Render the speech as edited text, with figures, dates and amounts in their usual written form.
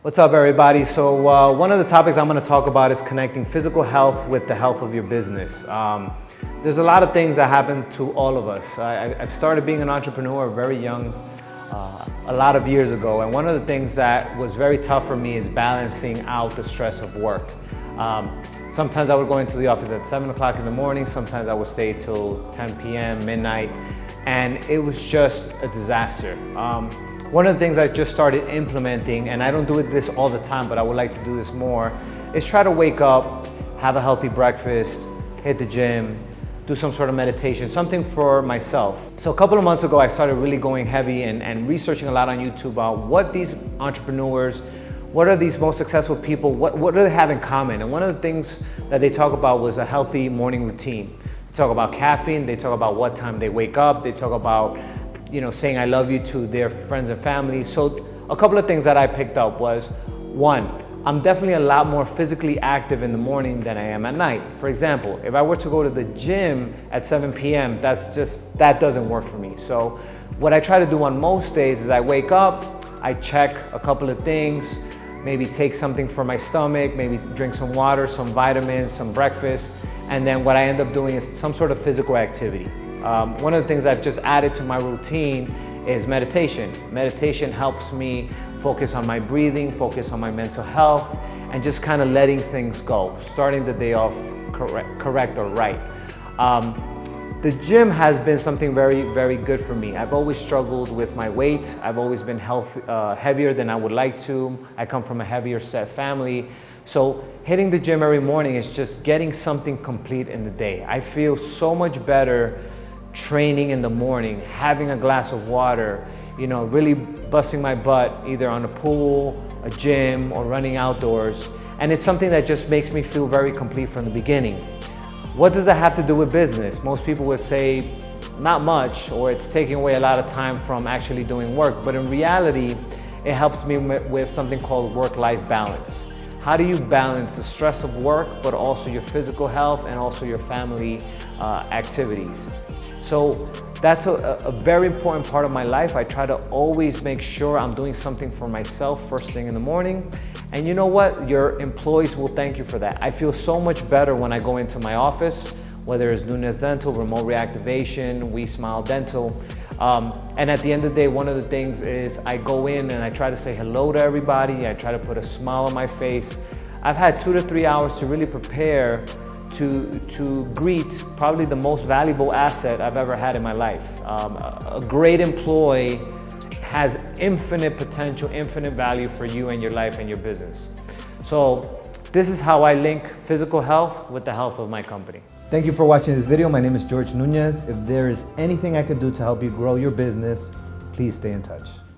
What's up, everybody? So one of the topics I'm going to talk about is connecting physical health with the health of your business. There's a lot of things that happen to all of us. I've started being an entrepreneur very young, a lot of years ago, and one of the things that was very tough for me is balancing out the stress of work. Sometimes I would go into the office at 7 o'clock in the morning, sometimes I would stay till 10 p.m., midnight, and it was just a disaster. One of the things I just started implementing, and I don't do this all the time, but I would like to do this more, is try to wake up, have a healthy breakfast, hit the gym, do some sort of meditation, something for myself. So a couple of months ago, I started really going heavy and researching a lot on YouTube about what these entrepreneurs, what are these most successful people, what do they have in common? And one of the things that they talk about was a healthy morning routine. They talk about caffeine, they talk about what time they wake up, they talk about saying I love you to their friends and family. So a couple of things that I picked up was, one, I'm definitely a lot more physically active in the morning than I am at night. For example, if I were to go to the gym at 7 p.m., that doesn't work for me. So what I try to do on most days is I wake up, I check a couple of things, maybe take something for my stomach, maybe drink some water, some vitamins, some breakfast, and then what I end up doing is some sort of physical activity. One of the things I've just added to my routine is meditation. Meditation helps me focus on my breathing, focus on my mental health, and just kind of letting things go, starting the day off correct or right. The gym has been something very, very good for me. I've always struggled with my weight. I've always been heavier than I would like to. I come from a heavier set family. So hitting the gym every morning is just getting something complete in the day. I feel so much better training in the morning, having a glass of water, really busting my butt either on a pool, a gym, or running outdoors. And it's something that just makes me feel very complete from the beginning. What does that have to do with business? Most people would say not much, or it's taking away a lot of time from actually doing work. But in reality, it helps me with something called work-life balance. How do you balance the stress of work, but also your physical health and also your family activities? So that's a very important part of my life. I try to always make sure I'm doing something for myself first thing in the morning. And you know what? Your employees will thank you for that. I feel so much better when I go into my office, whether it's Nunez Dental, Remote Reactivation, We Smile Dental. And at the end of the day, one of the things is I go in and I try to say hello to everybody. I try to put a smile on my face. I've had 2 to 3 hours to really prepare to greet probably the most valuable asset I've ever had in my life. A great employee has infinite potential, infinite value for you and your life and your business. So this is how I link physical health with the health of my company. Thank you for watching this video. My name is Jorge Nunez. If there is anything I could do to help you grow your business, please stay in touch.